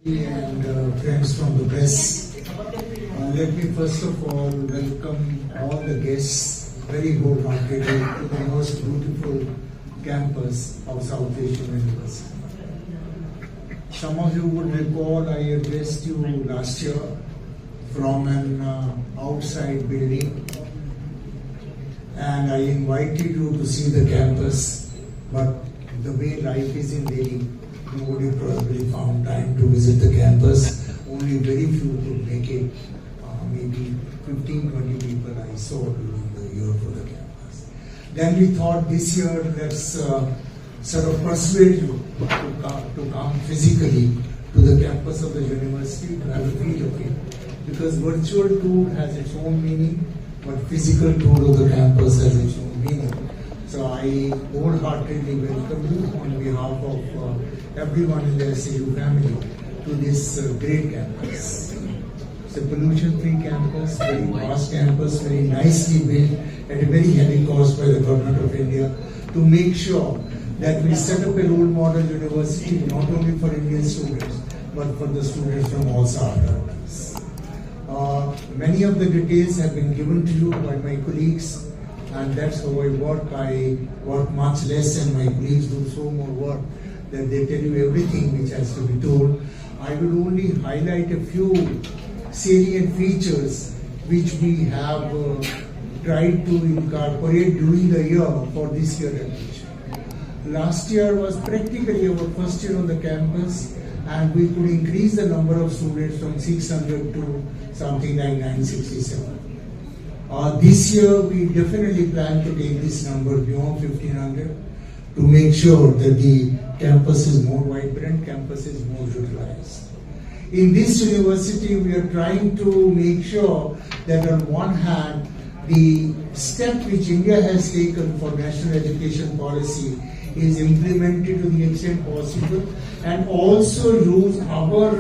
And friends from the press, let me first of all welcome all the guests very wholeheartedly to the most beautiful campus of South Asian University. Some of you would recall I addressed you last year from an outside building, and I invited you to see the campus, but the way life is in Delhi, nobody probably found time to visit the campus. Only very few could make it. Maybe 15-20 people I saw during the year for the campus. Then we thought this year let's sort of persuade you to come physically to the campus of the university to have a feel of it. Because virtual tour has its own meaning, but physical tour of the campus has its own meaning. So I wholeheartedly welcome you on behalf of everyone in the SAU family to this great campus. It's a pollution-free campus, very vast campus, very nicely built at a very heavy cost by the government of India to make sure that we set up a role model university not only for Indian students but for the students from all SAR countries. Many of the details have been given to you by my colleagues, and that's how I work. I work much less and my colleagues do so more work that they tell you everything which has to be told. I will only highlight a few salient features which we have tried to incorporate during the year for this year admission. Last year was practically our first year on the campus, and we could increase the number of students from 600 to something like 967. This year we definitely plan to take this number beyond 1500 to make sure that the campus is more vibrant, campus is more utilized. In this university we are trying to make sure that on one hand the step which India has taken for national education policy is implemented to the extent possible, and also use our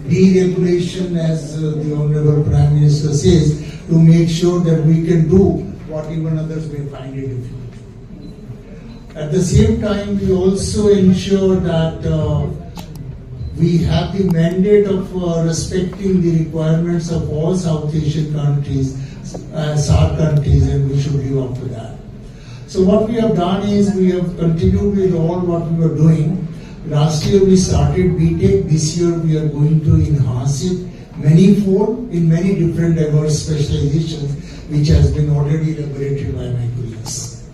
deregulation, as the Honorable Prime Minister says, to make sure that we can do what even others may find it difficult. At the same time, we also ensure that we have the mandate of respecting the requirements of all South Asian countries, SAR countries, and we should live up to that. So what we have done is we have continued with all what we were doing. Last year we started BTech. This year we are going to enhance it manyfold in many different diverse specializations, which has been already elaborated by my colleagues.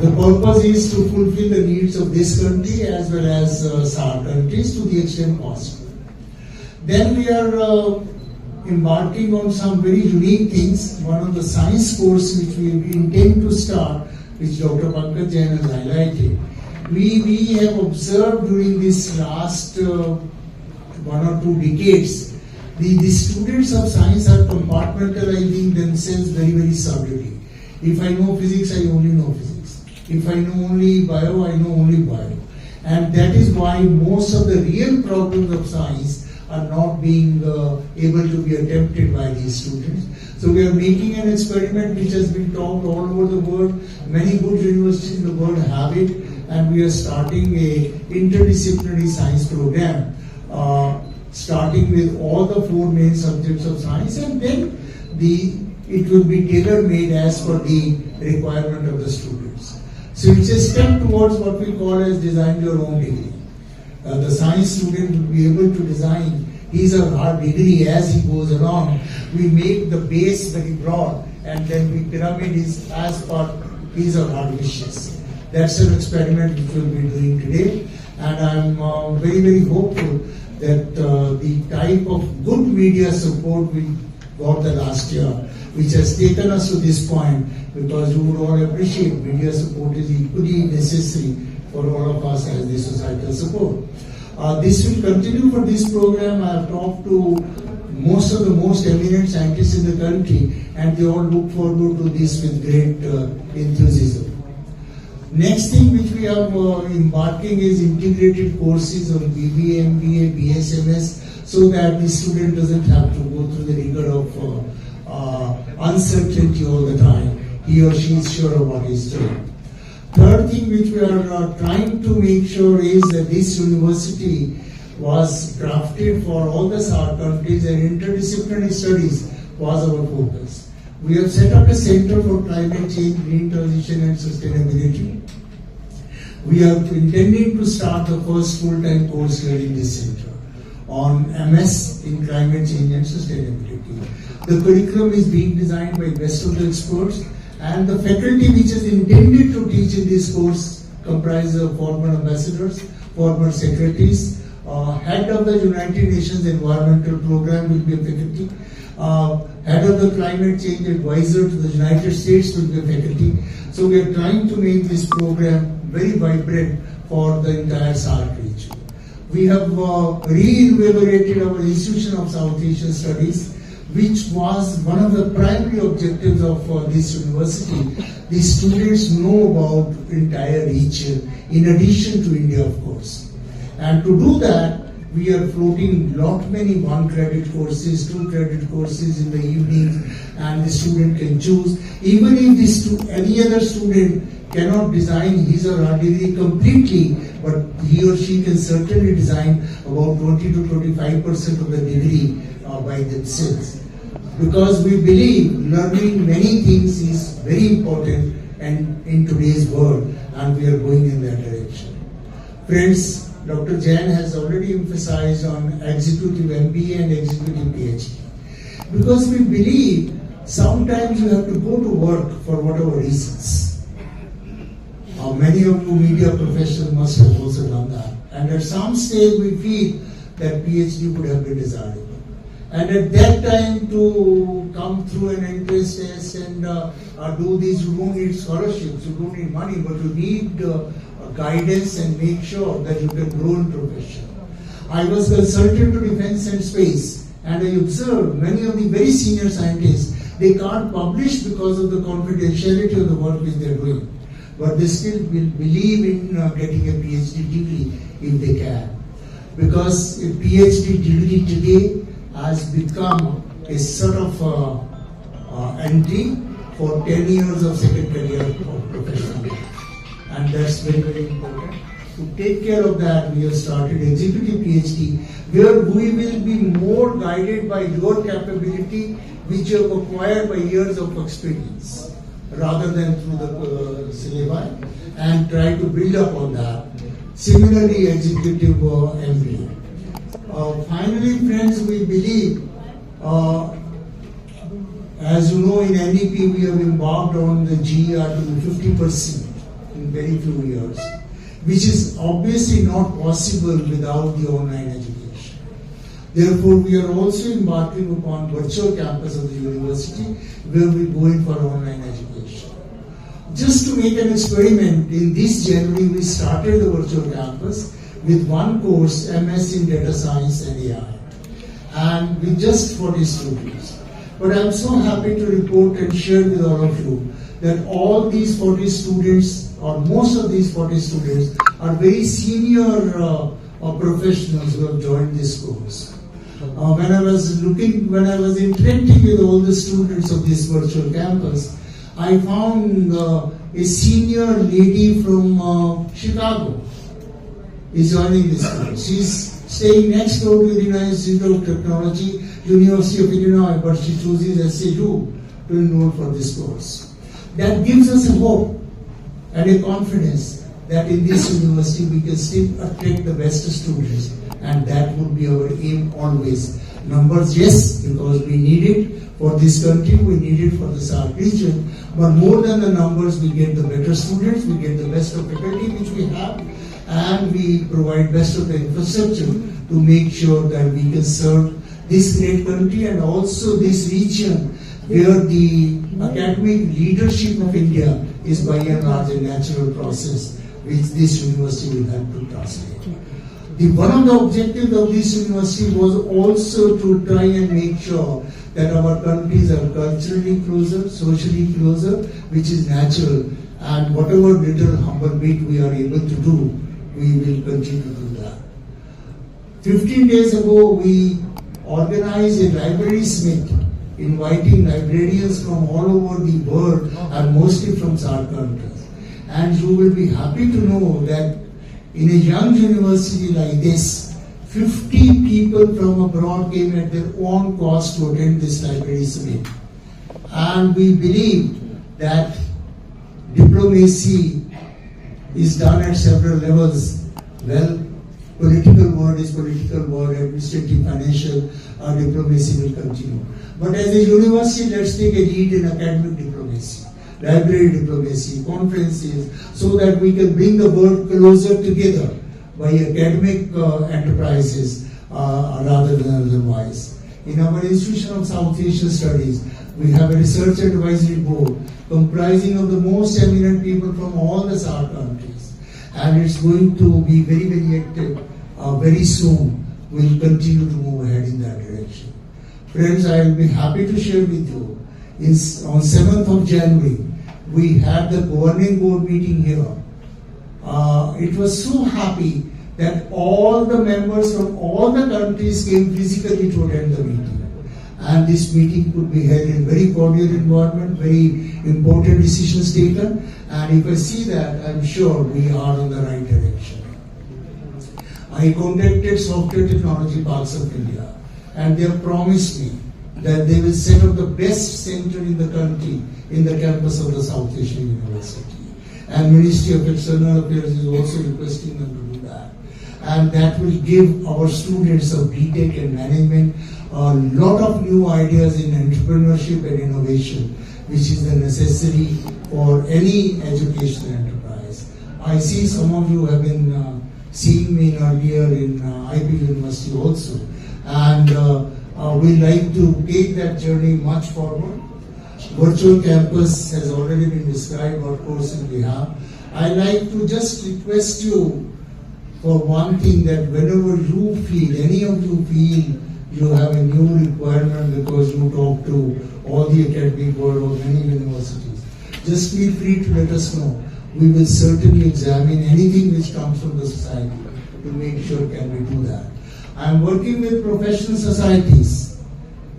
The purpose is to fulfill the needs of this country as well as SAR countries to the extent possible. Then we are embarking on some very unique things. One of the science course which we intend to start, which Dr. Pankaj Jain has highlighted, we have observed during this last 1 or 2 decades, the students of science are compartmentalizing themselves very, very solidly. If I know physics, I only know physics. If I know only bio, I know only bio. And that is why most of the real problems of science are not being able to be attempted by these students. So we are making an experiment which has been talked all over the world. Many good universities in the world have it, and we are starting a interdisciplinary science program, starting with all the 4 main subjects of science, and then it will be tailor-made as per the requirement of the students. So it's a step towards what we call as design your own degree. The science student will be able to design his or her degree as he goes along. We make the base very broad, and then we pyramid is as per his or her wishes. That's an experiment which we'll be doing today, and I'm very, very hopeful that the type of good media support we got the last year, which has taken us to this point, because you would all appreciate media support is equally necessary for all of us as the societal support. This will continue for this program. I have talked to most of the most eminent scientists in the country, and they all look forward to this with great enthusiasm. Next thing which we are embarking is integrated courses on BBA, MBA, BSMS, so that the student doesn't have to go through the rigor of uncertainty all the time. He or she is sure of what he's doing. Third thing which we are trying to make sure is that this university was drafted for all the SAARC countries, and interdisciplinary studies was our focus. We have set up a Center for Climate Change, Green Transition and Sustainability. We are intending to start the first full-time course here in this center on MS in Climate Change and Sustainability. The curriculum is being designed by best of the experts, and the faculty which is intended to teach in this course comprises of former ambassadors, former secretaries, head of the United Nations Environmental Program will be a faculty, head of the Climate Change Advisor to the United States will be a faculty. So we are trying to make this program very vibrant for the entire SAARC region. We have reinvigorated our Institution of South Asian Studies, which was one of the primary objectives of this university. The students know about entire region, in addition to India, of course. And to do that, we are floating many 1-credit courses, 2-credit courses in the evenings, and the student can choose. Even if any other student cannot design his or her degree completely, but he or she can certainly design about 20 to 25% of the degree by themselves. Because we believe learning many things is very important and in today's world, and we are going in that direction. Friends, Dr. Jain has already emphasized on executive MBA and executive PhD. Because we believe sometimes you have to go to work for whatever reasons. Many of you media professionals must have also done that. And at some stage we feel that PhD would have been desirable. And at that time to come through an entrance test and do these, you don't need scholarships, you don't need money, but you need guidance and make sure that you can grow in profession. I was consultant to Defense and Space, and I observed many of the very senior scientists, they can't publish because of the confidentiality of the work which they are doing. But they still will believe in getting a PhD degree if they can. Because a PhD degree today has become a sort of entry for 10 years of second career of professional life. And that's very, very important. To take care of that, we have started executive PhD, where we will be more guided by your capability, which you have acquired by years of experience, rather than through the syllabi, and try to build up on that. Similarly, executive MBA. Finally, friends, we believe, as you know, in NEP we have embarked on the GER to 50% in very few years, which is obviously not possible without the online education. Therefore, we are also embarking upon virtual campus of the university, where we go in for online education. Just to make an experiment, in this January we started the virtual campus with one course, MS in Data Science and AI, and with just 40 students. But I'm so happy to report and share with all of you that all these 40 students, or most of these 40 students, are very senior professionals who have joined this course. When I was interacting with all the students of this virtual campus, I found a senior lady from Chicago is joining this course. She's staying next door to the Indian Institute of Technology, University of Illinois, but she chooses SA2 to enroll for this course. That gives us a hope and a confidence that in this university we can still attract the best students, and that would be our aim always. Numbers, yes, because we need it for this country, we need it for the SAARC region, but more than the numbers, we get the better students, we get the best of faculty which we have, and we provide best of the infrastructure to make sure that we can serve this great country and also this region where the academic leadership of India is by and large a natural process which this university will help to translate. One of the objectives of this university was also to try and make sure that our countries are culturally closer, socially closer, which is natural, and whatever little humble bit we are able to do, we will continue to do that. 15 days ago, we organized a libraries meet, inviting librarians from all over the world and mostly from SAARC countries. And you will be happy to know that in a young university like this, 50 people from abroad came at their own cost to attend this library summit. And we believe that diplomacy is done at several levels. Well, political word is political word, administrative, financial diplomacy will continue. But as a university, let's take a lead in academic diplomacy, library diplomacy, conferences, so that we can bring the world closer together by academic enterprises rather than otherwise. In our Institution of South Asian Studies, we have a research advisory board comprising of the most eminent people from all the SAARC countries. And it's going to be very, very active very soon. We'll continue to move ahead in that direction. Friends, I will be happy to share with you, on 7th of January, we had the governing board meeting here. It was so happy that all the members from all the countries came physically to attend the meeting. And this meeting could be held in very cordial environment, very important decisions taken. And if I see that, I'm sure we are in the right direction. I contacted Software Technology Parks of India, and they have promised me that they will set up the best center in the country in the campus of the South Asian University. And Ministry of External Affairs is also requesting them to do that. And that will give our students of BTech and management a lot of new ideas in entrepreneurship and innovation, which is the necessity for any educational enterprise. I see some of you have been seeing me earlier in IP University also, and we like to take that journey much forward. Virtual campus has already been described what courses we have. I like to just request you for one thing, that whenever you feel, any of you feel you have a new requirement because you talk to all the academic world or many universities, just feel free to let us know. We will certainly examine anything which comes from the society to make sure can we do that. I am working with professional societies,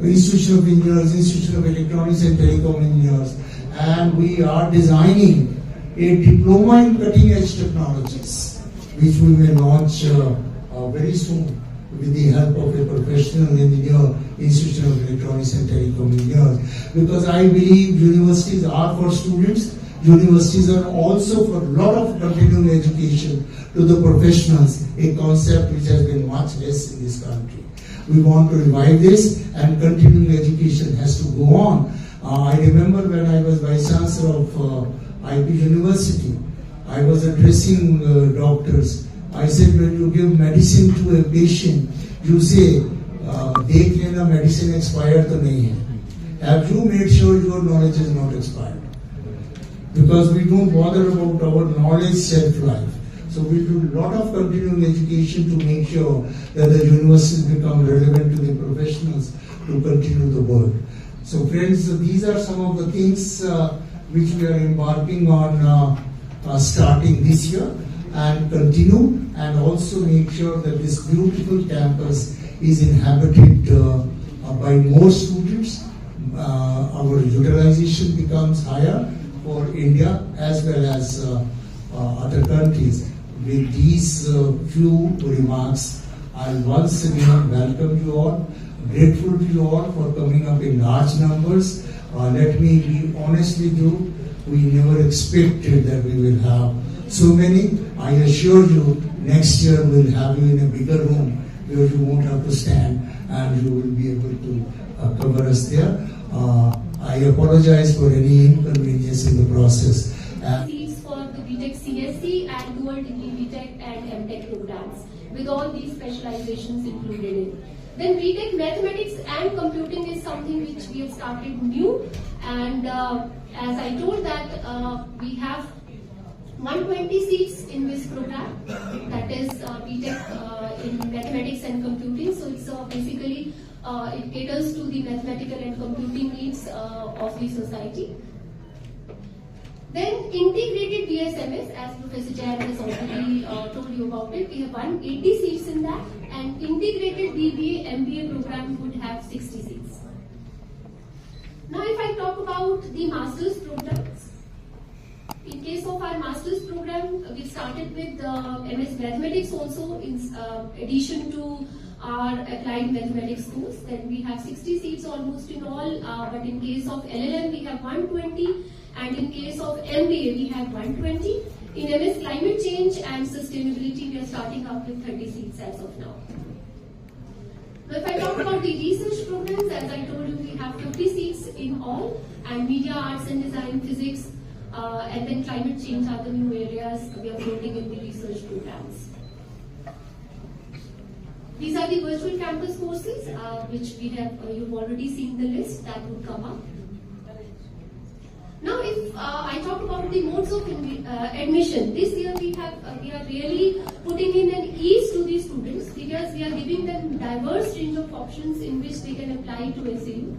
Institution of Engineers, Institution of Electronics and Telecom Engineers, and we are designing a diploma in cutting edge technologies, which we will launch very soon with the help of a professional engineer, Institution of Electronics and Telecom Engineers. Because I believe universities are for students, universities are also for a lot of continuing education to the professionals, a concept which has been much less in this country. We want to revive this, and continuing education has to go on. I remember when I was Vice Chancellor of IP University, I was addressing doctors. I said, when you give medicine to a patient, you say, देख लेना medicine expired तो नहीं है. Have you made sure your knowledge is not expired? Because we don't bother about our knowledge shelf life. So we do a lot of continuing education to make sure that the universities become relevant to the professionals to continue the work. So friends, these are some of the things which we are embarking on starting this year and continue, and also make sure that this beautiful campus is inhabited by more students. Our utilization becomes higher for India as well as other countries. With these few remarks, I once again welcome you all, grateful to you all for coming up in large numbers. Let me be honest with you, we never expected that we will have so many. I assure you, next year we'll have you in a bigger room where you won't have to stand and you will be able to cover us there. I apologize for any inconvenience in the process. Seats for the BTech CSC and dual degree BTech and MTech programs, with all these specializations included in. Then BTech Mathematics and Computing is something which we have started new, and as I told that we have 120 seats in this program, that is BTech in Mathematics and Computing. So it's basically it caters to the mathematical and computing needs of the society. Then integrated BSMS, as Professor Jain has already told you about it, we have 180 seats in that, and integrated BBA MBA program would have 60 seats. Now if I talk about the master's programs, in case of our our master's program, we started with MS Mathematics also in addition to our applied mathematics course. Then we have 60 seats almost in all, but in case of LLM we have 120, and in case of MBA we have 120. In MS Climate Change and Sustainability we are starting up with 30 seats as of now. Now if I talk about the research programs, as I told you, we have 50 seats in all, and media, arts and design, physics, and then climate change are the new areas we are floating in the research programs. These are the virtual campus courses, which we have, you've already seen the list that would come up. Now, if I talk about the modes of admission, this year we are really putting in an ease to the students because we are giving them diverse range of options in which they can apply to SAU.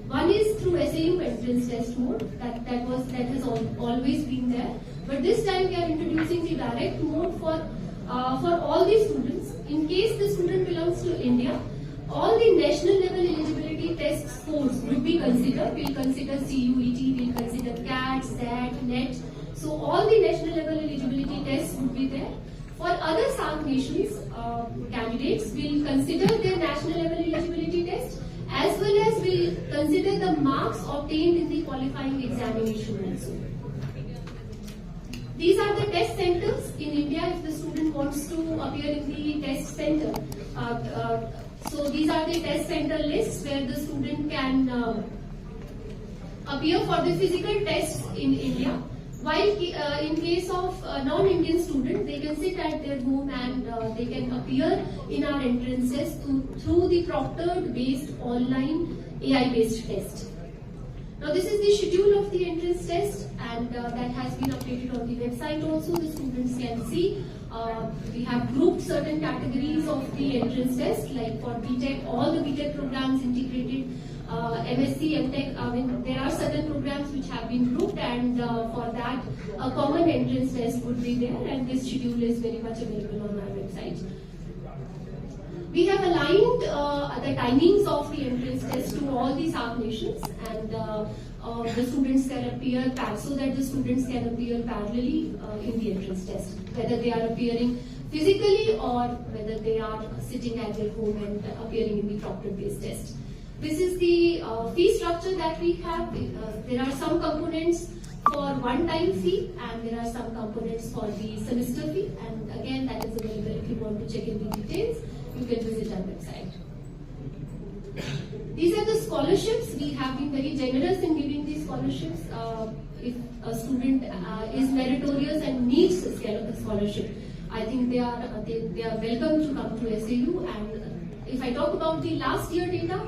One is through SAU entrance test mode, that has always been there, but this time we are introducing the direct mode for all the students. In case the student belongs to India, all the national level eligibility test scores would be considered. We'll consider CUET, we'll consider CAT, SAT, NET. So all the national level eligibility tests would be there. For other South nations, candidates will consider their national level eligibility test as well as will consider the marks obtained in the qualifying examination also. These are the test centers in India if the student wants to appear in the test center. So these are the test center lists where the student can appear for the physical tests in India. While in case of non-Indian student, they can sit at their home and they can appear in our entrances through the proctored based online AI based test. Now this is the schedule of the entrance test, and that has been updated on the website also. The students can see. We have grouped certain categories of the entrance test, like for BTech, all the BTech programs integrated, MSc, MTech, there are certain programs which have been grouped, and for that a common entrance test would be there, and this schedule is very much available on our website. We have aligned the timings of the entrance test to all the South nations, and the students can appear so that the students can appear parallelly in the entrance test, whether they are appearing physically or whether they are sitting at their home and appearing in the proctored based test. This is the fee structure that we have. There are some components for one-time fee, and there are some components for the semester fee, and again that is available if you want to check in the details. You can visit our website. These are the scholarships. We have been very generous in giving these scholarships. If a student is meritorious and needs a scholarship, I think they are welcome to come to SAU. And if I talk about the last year data,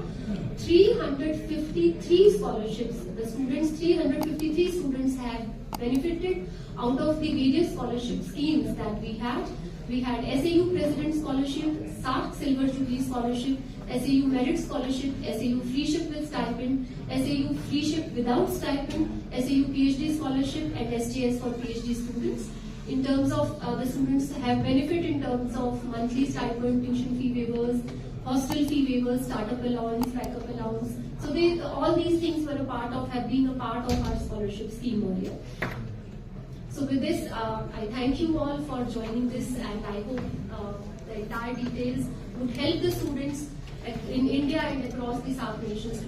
353 scholarships. The students, 353 students have benefited out of the various scholarship schemes that we had. We had SAU President Scholarship, SARC Silver Jubilee Scholarship, SAU Merit Scholarship, SAU Free Ship with Stipend, SAU Free Ship without Stipend, SAU PhD Scholarship, and STS for PhD students. In terms of the students have benefit in terms of monthly stipend, tuition fee waivers, hostel fee waivers, startup allowance, backup allowance. So all these things have been a part of our scholarship scheme earlier. So with this, I thank you all for joining this, and I hope the entire details would help the students in India and across the South nations.